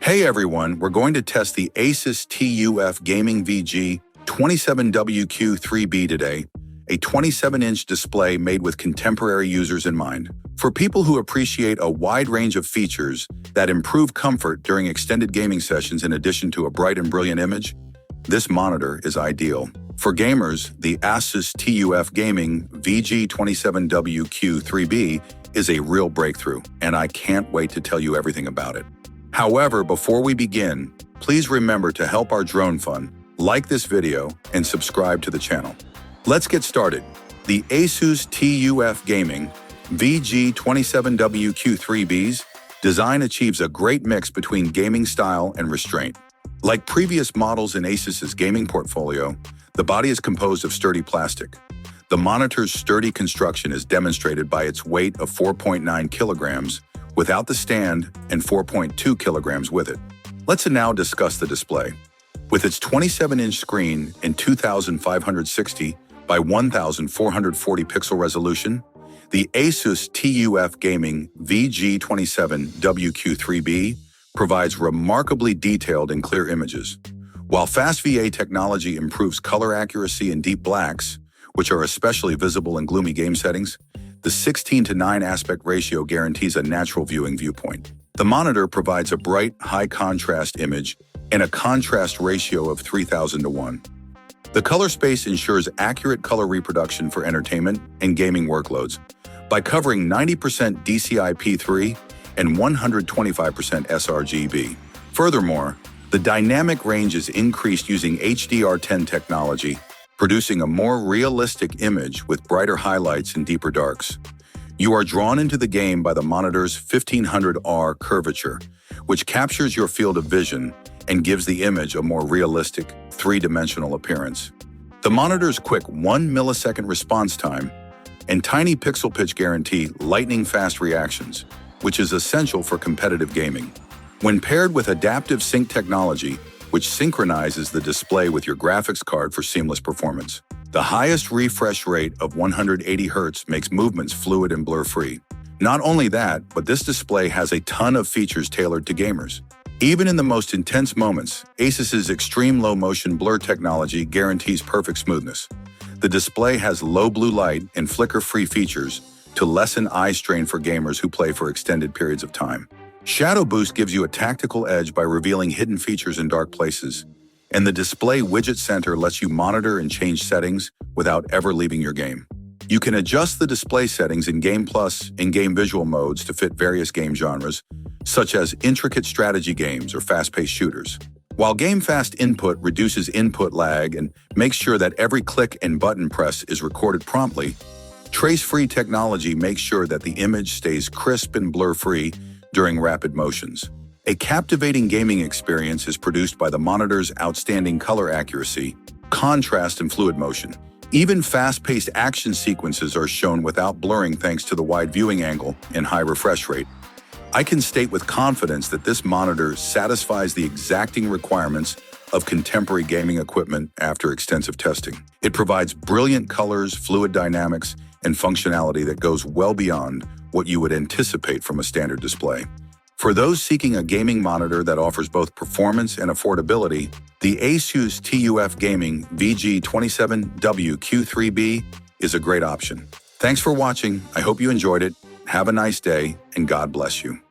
Hey everyone, we're going to test the ASUS TUF Gaming VG27WQ3B today, a 27-inch display made with contemporary users in mind. For people who appreciate a wide range of features that improve comfort during extended gaming sessions in addition to a bright and brilliant image, this monitor is ideal. For gamers, the ASUS TUF Gaming VG27WQ3B is a real breakthrough, and I can't wait to tell you everything about it. However, before we begin, please remember to help our drone fund, like this video, and subscribe to the channel. Let's get started. The ASUS TUF Gaming VG27WQ3B's design achieves a great mix between gaming style and restraint. Like previous models in ASUS's gaming portfolio, the body is composed of sturdy plastic. The monitor's sturdy construction is demonstrated by its weight of 4.9 kilograms without the stand and 4.2 kilograms with it. Let's now discuss the display. With its 27-inch screen and 2560 by 1440 pixel resolution, the ASUS TUF Gaming VG27WQ3B provides remarkably detailed and clear images. While Fast VA technology improves color accuracy in deep blacks, which are especially visible in gloomy game settings, the 16:9 aspect ratio guarantees a natural viewing viewpoint. The monitor provides a bright, high-contrast image and a contrast ratio of 3000:1. The color space ensures accurate color reproduction for entertainment and gaming workloads by covering 90% DCI-P3 and 125% sRGB. Furthermore, the dynamic range is increased using HDR10 technology, producing a more realistic image with brighter highlights and deeper darks. You are drawn into the game by the monitor's 1500R curvature, which captures your field of vision and gives the image a more realistic, three-dimensional appearance. The monitor's quick 1 millisecond response time and tiny pixel pitch guarantee lightning-fast reactions, which is essential for competitive gaming. When paired with adaptive sync technology, which synchronizes the display with your graphics card for seamless performance. The highest refresh rate of 180 Hz makes movements fluid and blur-free. Not only that, but this display has a ton of features tailored to gamers. Even in the most intense moments, ASUS's extreme low-motion blur technology guarantees perfect smoothness. The display has low blue light and flicker-free features to lessen eye strain for gamers who play for extended periods of time. Shadow Boost gives you a tactical edge by revealing hidden features in dark places, and the Display Widget Center lets you monitor and change settings without ever leaving your game. You can adjust the display settings in Game Plus and Game Visual modes to fit various game genres, such as intricate strategy games or fast-paced shooters. While Game Fast Input reduces input lag and makes sure that every click and button press is recorded promptly, Trace-Free technology makes sure that the image stays crisp and blur-free during rapid motions. A captivating gaming experience is produced by the monitor's outstanding color accuracy, contrast, and fluid motion. Even fast-paced action sequences are shown without blurring thanks to the wide viewing angle and high refresh rate. I can state with confidence that this monitor satisfies the exacting requirements of contemporary gaming equipment after extensive testing. It provides brilliant colors, fluid dynamics, and functionality that goes well beyond what you would anticipate from a standard display. For those seeking a gaming monitor that offers both performance and affordability, the ASUS TUF Gaming VG27WQ3B is a great option. Thanks for watching. I hope you enjoyed it. Have a nice day, and God bless you.